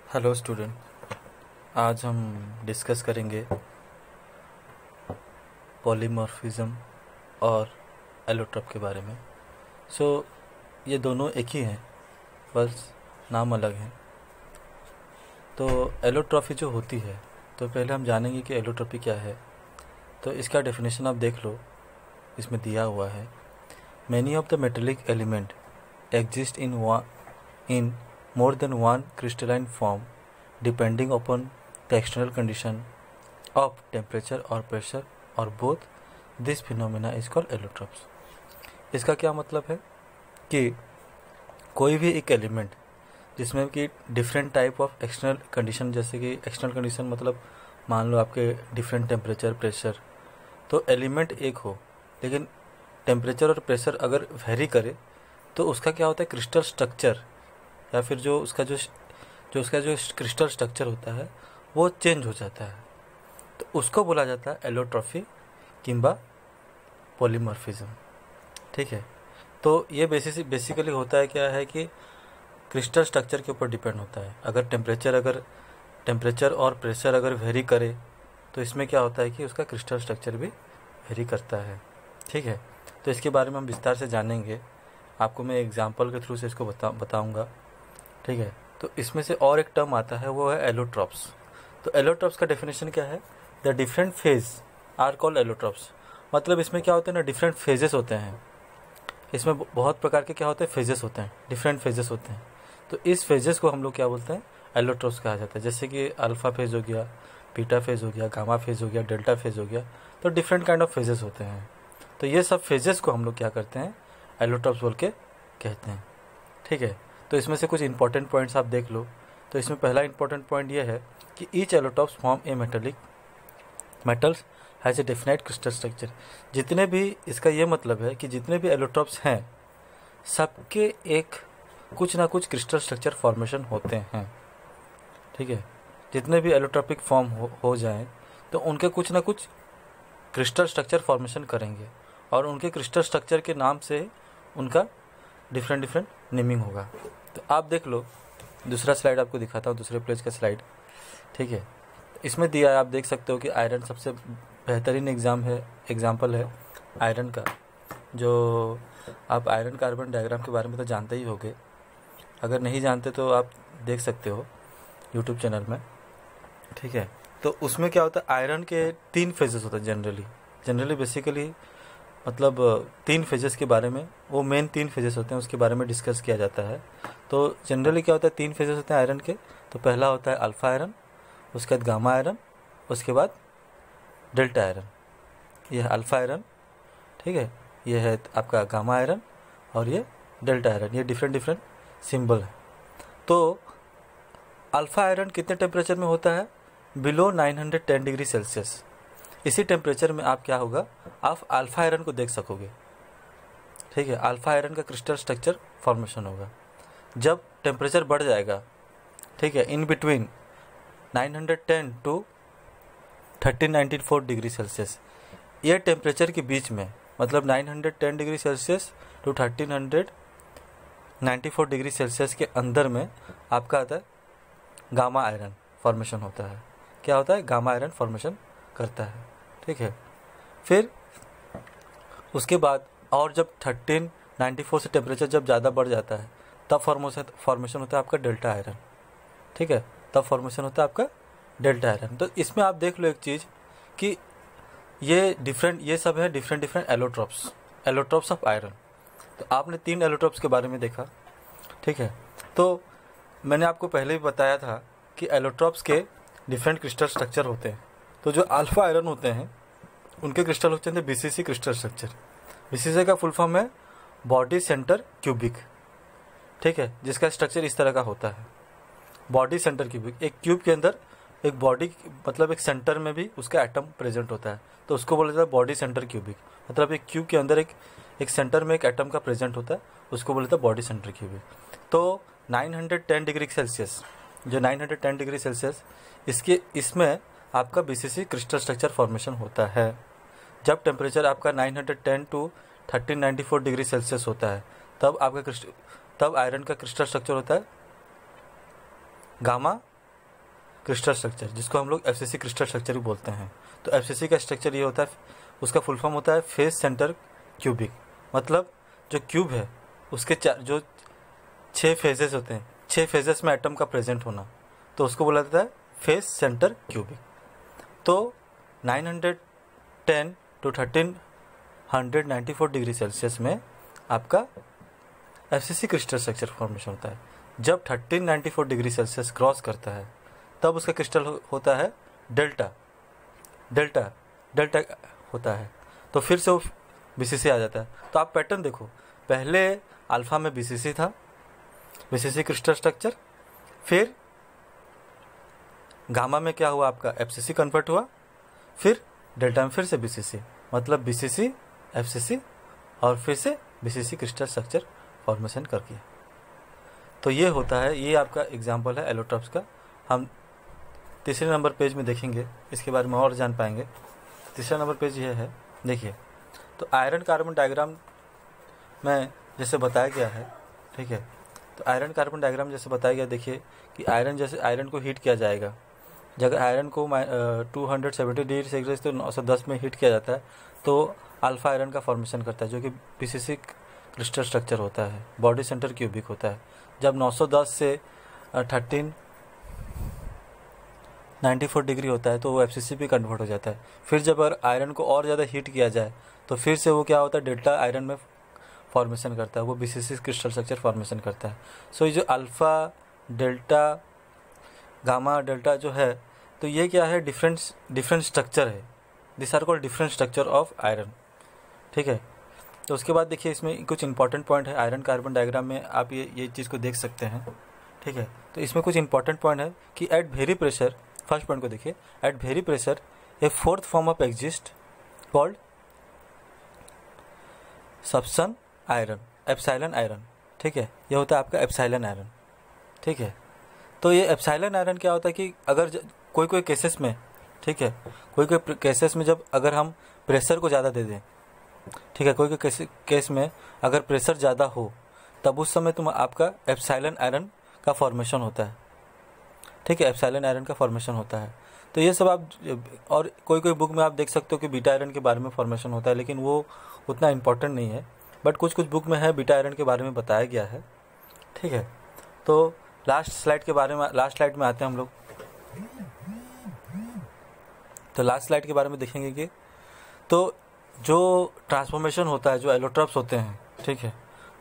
Hello student, आज हम discuss करेंगे पॉलीमॉर्फिज्म और एलोट्रॉप के बारे में। ये दोनों एक ही हैं, बस नाम अलग हैं। तो एलोट्रॉफी जो होती है, तो पहले हम जानेंगे कि एलोट्रॉफी क्या है। तो इसका डेफिनेशन आप देख लो, इसमें दिया हुआ है। Many of the metallic element exist in more than one crystalline form depending upon the external condition of temperature or pressure or both. This phenomena is called allotrops. इसका क्या मतलब है कि कोई भी एक एलिमेंट जिसमें कि different type of external condition, जैसे कि एक्सटर्नल कंडीशन मतलब मान लो आपके डिफरेंट टेम्परेचर, प्रेशर, तो एलिमेंट एक हो लेकिन टेम्परेचर और प्रेशर अगर वेरी करे तो उसका क्या होता है, क्रिस्टल स्ट्रक्चर या फिर जो उसका क्रिस्टल स्ट्रक्चर होता है वो चेंज हो जाता है। तो उसको बोला जाता है एलोट्रॉफी किंबा पॉलीमॉर्फिज्म। ठीक है। तो ये बेसिकली होता है क्या है कि क्रिस्टल स्ट्रक्चर के ऊपर डिपेंड होता है। अगर टेम्परेचर और प्रेशर अगर वेरी करे तो इसमें क्या होता है कि उसका क्रिस्टल स्ट्रक्चर भी वेरी करता है। ठीक है। तो इसके बारे में हम विस्तार से जानेंगे। आपको मैं एग्जाम्पल के थ्रू से इसको बताऊँगा। ठीक है। तो इसमें से और एक टर्म आता है, वो है एलोट्रॉप्स। तो एलोट्रॉप्स का डेफिनेशन क्या है? The different phase are called allotropes. मतलब इसमें क्या होते हैं ना, डिफरेंट फेजेस होते हैं। इसमें बहुत प्रकार के क्या होते हैं, फेजेस होते हैं, डिफरेंट फेजेस होते हैं। तो इस फेजेस को हम लोग क्या बोलते हैं, एलोट्रॉप्स कहा जाता है। जैसे कि अल्फा फेज हो गया, बीटा फेज हो गया, गामा फेज हो गया, डेल्टा फेज हो गया। तो डिफरेंट काइंड ऑफ फेजेस होते हैं। तो ये सब फेजेस को हम लोग क्या करते हैं, एलोट्रॉप्स बोल के कहते हैं। ठीक है। तो इसमें से कुछ इंपॉर्टेंट पॉइंट्स आप देख लो। तो इसमें पहला इंपॉर्टेंट पॉइंट ये है कि each allotropes form A metals has a definite crystal structure. जितने भी, इसका ये मतलब है कि जितने भी एलोट्रॉप्स हैं सबके एक कुछ ना कुछ क्रिस्टल स्ट्रक्चर फॉर्मेशन होते हैं। ठीक है। जितने भी एलोट्रॉपिक फॉर्म हो जाएं तो उनके कुछ ना कुछ क्रिस्टल स्ट्रक्चर फॉर्मेशन करेंगे और उनके क्रिस्टल स्ट्रक्चर के नाम से उनका डिफरेंट नेमिंग होगा। तो आप देख लो, दूसरा स्लाइड आपको दिखाता हूँ, दूसरे पेज का स्लाइड। ठीक है। इसमें दिया है, आप देख सकते हो कि आयरन सबसे बेहतरीन एग्जाम्पल है आयरन का। जो आप आयरन कार्बन डायग्राम के बारे में तो जानते ही होंगे, अगर नहीं जानते तो आप देख सकते हो यूट्यूब चैनल में। ठीक है। तो उसमें क्या होता है, आयरन के 3 फेजेस होते हैं जनरली बेसिकली, मतलब 3 फेजेस के बारे में, वो मेन 3 फेजेस होते हैं उसके बारे में डिस्कस किया जाता है। तो जनरली क्या होता है, 3 फेजेस होते हैं आयरन के। तो पहला होता है अल्फा आयरन, उसके बाद गामा आयरन, उसके बाद डेल्टा आयरन। यह है अल्फा आयरन। ठीक है। यह है आपका गामा आयरन और ये डेल्टा आयरन। ये डिफरेंट सिंबल है। तो अल्फा आयरन कितने टेम्परेचर में होता है? Below 910 degree Celsius. इसी टेम्परेचर में आप क्या होगा, आप अल्फा आयरन को देख सकोगे। ठीक है। अल्फा आयरन का क्रिस्टल स्ट्रक्चर फॉर्मेशन होगा। जब टेम्परेचर बढ़ जाएगा, ठीक है, in between 910 to 1394 degree Celsius, ये टेम्परेचर के बीच में, मतलब 910 degree Celsius to 1394 degree Celsius के अंदर में आपका आता है गामा आयरन फॉर्मेशन होता है। क्या होता है? गामा आयरन फॉर्मेशन करता है। ठीक है। फिर उसके बाद और जब 1394 से टेम्परेचर जब ज़्यादा बढ़ जाता है तब फॉर्मेशन होता है आपका डेल्टा आयरन। ठीक है। तब फॉर्मेशन होता है आपका डेल्टा आयरन। तो इसमें आप देख लो एक चीज़ कि ये सब है डिफरेंट एलोट्रॉप्स ऑफ आयरन। तो आपने 3 एलोट्रॉप्स के बारे में देखा। ठीक है। तो मैंने आपको पहले ही बताया था कि एलोट्रॉप्स के डिफरेंट क्रिस्टल स्ट्रक्चर होते हैं। तो जो अल्फा आयरन होते हैं उनके क्रिस्टल होते हैं बीसीसी क्रिस्टल स्ट्रक्चर। बीसीसी का फुल फॉर्म है बॉडी सेंटर क्यूबिक। ठीक है। जिसका स्ट्रक्चर इस तरह का होता है, बॉडी सेंटर क्यूबिक। एक क्यूब के अंदर एक बॉडी, मतलब एक सेंटर में भी उसका एटम प्रेजेंट होता है, तो उसको बोला जाता है बॉडी सेंटर क्यूबिक। मतलब एक क्यूब के अंदर एक सेंटर में एक एटम का प्रेजेंट होता है, उसको बोला जाता है बॉडी सेंटर क्यूबिक। तो 910 डिग्री सेल्सियस, जो 910 डिग्री सेल्सियस, इसमें आपका बीसीसी क्रिस्टल स्ट्रक्चर फॉर्मेशन होता है। जब टेम्परेचर आपका 910 टू 1394 डिग्री सेल्सियस होता है तब आयरन का क्रिस्टल स्ट्रक्चर होता है गामा क्रिस्टल स्ट्रक्चर, जिसको हम लोग एफसीसी क्रिस्टल स्ट्रक्चर भी बोलते हैं। तो एफसीसी का स्ट्रक्चर ये होता है, उसका फुल फॉर्म होता है फेस सेंटर क्यूबिक। मतलब जो क्यूब है उसके जो 6 फेजेस होते हैं, 6 फेजेस में एटम का प्रेजेंट होना, तो उसको बोला जाता है फेस सेंटर क्यूबिक। तो 910 to 1394 डिग्री सेल्सियस में आपका एफसीसी क्रिस्टल स्ट्रक्चर फॉर्मेशन होता है। जब 1394 डिग्री सेल्सियस क्रॉस करता है तब उसका क्रिस्टल होता है डेल्टा होता है। तो फिर से वो बीसीसी आ जाता है। तो आप पैटर्न देखो, पहले अल्फा में बीसीसी था, बीसीसी क्रिस्टल स्ट्रक्चर, फिर गामा में क्या हुआ, आपका एफसीसी कन्वर्ट हुआ, फिर डेल्टा में फिर से बीसीसी, मतलब बीसीसी एफसीसी और फिर से बीसीसी क्रिस्टल स्ट्रक्चर फॉर्मेशन करके। तो ये होता है, ये आपका एग्जांपल है एलोट्रॉप्स का। हम तीसरे नंबर पेज में देखेंगे, इसके बारे में और जान पाएंगे। तीसरा नंबर पेज ये है, देखिए। तो आयरन कार्बन डायग्राम में जैसे बताया गया है, ठीक है। तो आयरन कार्बन डायग्राम जैसे बताया गया, देखिए कि आयरन को हीट किया जाएगा। जब आयरन को 270 डिग्री सेल्सियस तो 910 में हीट किया जाता है, तो अल्फा आयरन का फॉर्मेशन करता है, जो कि बीसीसी क्रिस्टल स्ट्रक्चर होता है, बॉडी सेंटर क्यूबिक होता है। जब 910 से 1394 डिग्री होता है तो वो एफसीसी पे कन्वर्ट हो जाता है। फिर जब अगर आयरन को और ज़्यादा हीट किया जाए तो फिर से वो क्या होता है, डेल्टा आयरन में फॉर्मेशन करता है, वो बीसीसी क्रिस्टल स्ट्रक्चर फॉर्मेशन करता है। सो ये जो अल्फ़ा, डेल्टा, गामा, डेल्टा जो है, तो ये क्या है, डिफरेंट स्ट्रक्चर है। This are called different structure of iron, ठीक है। तो उसके बाद देखिए इसमें कुछ इंपॉर्टेंट पॉइंट है आयरन कार्बन डायग्राम में, आप ये चीज़ को देख सकते हैं, ठीक है। तो इसमें कुछ इंपॉर्टेंट पॉइंट है कि at very pressure, first point को देखिए, at very pressure a fourth form of exist called सबसन आयरन, एप्सिलॉन आयरन, ठीक है। ये होता है आपका एप्सिलॉन आयरन, ठीक है। तो ये एप्सिलॉन आयरन क्या होता है कि अगर कोई केसेस में, ठीक है, कोई केसेस में जब अगर हम प्रेशर को ज़्यादा दे दें, ठीक है, कोई केस में अगर प्रेशर ज़्यादा हो तब उस समय तुम आपका एप्सिलॉन आयरन का फॉर्मेशन होता है, ठीक है, एप्सिलॉन आयरन का फॉर्मेशन होता है। तो ये सब आप, और कोई बुक में आप देख सकते हो कि बीटा आयरन के बारे में फॉर्मेशन होता है, लेकिन वो उतना इम्पोर्टेंट नहीं है। बट कुछ बुक में है बीटा आयरन के बारे में बताया गया है, ठीक है। तो लास्ट स्लाइड में आते हैं हम लोग। तो लास्ट स्लाइड के बारे में देखेंगे कि तो जो ट्रांसफॉर्मेशन होता है, जो एलोट्रॉप्स होते हैं, ठीक है,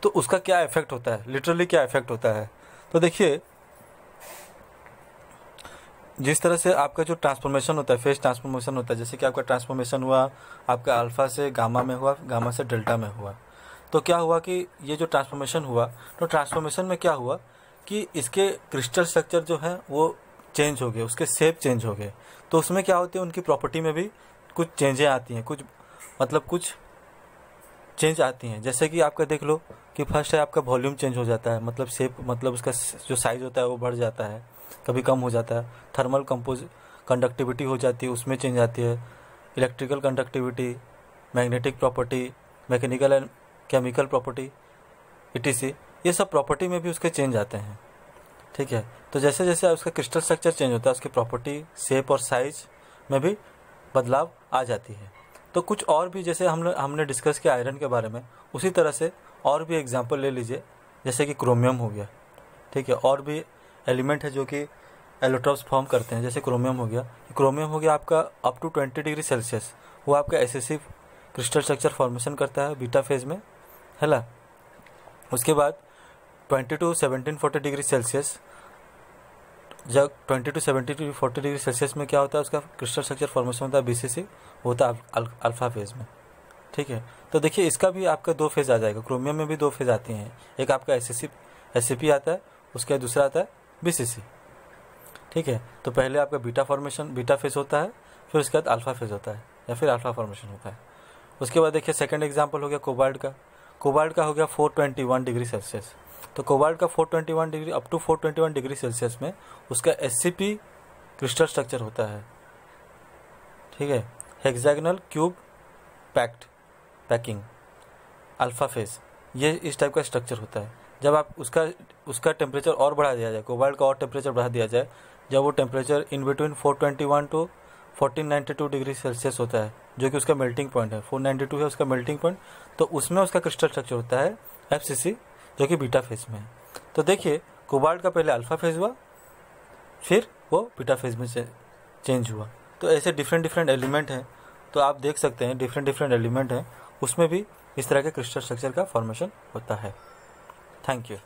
तो उसका क्या इफेक्ट होता है, लिटरली क्या इफेक्ट होता है। तो देखिए जिस तरह से आपका जो ट्रांसफॉर्मेशन होता है, फेज ट्रांसफॉर्मेशन होता है, जैसे कि आपका ट्रांसफॉर्मेशन हुआ आपका अल्फा से गामा में हुआ, गामा से डेल्टा में हुआ, तो क्या हुआ कि ये जो ट्रांसफॉर्मेशन हुआ, तो ट्रांसफॉर्मेशन में क्या हुआ कि इसके क्रिस्टल स्ट्रक्चर जो है वो चेंज हो गए, उसके शेप चेंज हो गए। तो उसमें क्या होती है, उनकी प्रॉपर्टी में भी कुछ चेंजें आती हैं, कुछ चेंज आती हैं। जैसे कि आपका देख लो कि फर्स्ट है आपका वॉल्यूम चेंज हो जाता है, मतलब शेप, मतलब उसका जो साइज़ होता है वो बढ़ जाता है, कभी कम हो जाता है। थर्मल कंडक्टिविटी हो जाती है, उसमें चेंज आती है। Electrical conductivity, magnetic property, mechanical and chemical property, etc, ये सब प्रॉपर्टी में भी उसके चेंज आते हैं, ठीक है। तो जैसे जैसे उसका क्रिस्टल स्ट्रक्चर चेंज होता है, उसकी प्रॉपर्टी, शेप और साइज में भी बदलाव आ जाती है। तो कुछ और भी जैसे हमने डिस्कस किया आयरन के बारे में, उसी तरह से और भी एग्जांपल ले लीजिए, जैसे कि क्रोमियम हो गया, ठीक है। और भी एलिमेंट है जो कि एलोट्रॉप्स फॉर्म करते हैं, जैसे क्रोमियम हो गया आपका अप टू 20 डिग्री सेल्सियस, वो आपका एसेसिव क्रिस्टल स्ट्रक्चर फॉर्मेशन करता है बीटा फेज में, है ना। उसके बाद 20 to 1740 डिग्री सेल्सियस, जब 20 to 1740 डिग्री सेल्सियस में क्या होता है, उसका क्रिस्टल स्ट्रक्चर फॉर्मेशन होता है बीसीसी, होता है अल्फा फेज में, ठीक है। तो देखिए इसका भी आपका 2 फेज आ जाएगा, क्रोमियम में भी 2 फेज आती हैं, एक आपका एससीपी आता है, उसके दूसरा आता है बीसीसी, ठीक है। तो पहले आपका बीटा फेज होता है, फिर उसके बाद अल्फा फेज होता है या फिर अल्फा फॉर्मेशन होता है। उसके बाद देखिए सेकंड एग्जांपल हो गया कोबाल्ट का हो गया 421 डिग्री सेल्सियस। तो कोबाल्ट का 421 degree up to 421 degree Celsius में उसका एससीपी क्रिस्टल स्ट्रक्चर होता है, ठीक है, hexagonal cube packing alpha phase, ये इस टाइप का स्ट्रक्चर होता है। जब आप उसका टेम्परेचर और बढ़ा दिया जाए, कोबाल्ट का और टेम्परेचर बढ़ा दिया जाए, जब वो temperature in between 421 to 1492 degree Celsius होता है, जो कि उसका मेल्टिंग पॉइंट है, 492 है उसका मेल्टिंग पॉइंट, तो उसमें उसका क्रिस्टल स्ट्रक्चर होता है FCC, जो कि बीटा फेज में है। तो देखिए कोबाल्ट का पहले अल्फा फेज हुआ, फिर वो बीटा फेज में से चेंज हुआ। तो ऐसे डिफरेंट एलिमेंट हैं, तो आप देख सकते हैं डिफरेंट एलिमेंट हैं, उसमें भी इस तरह के क्रिस्टल स्ट्रक्चर का फॉर्मेशन होता है। Thank you.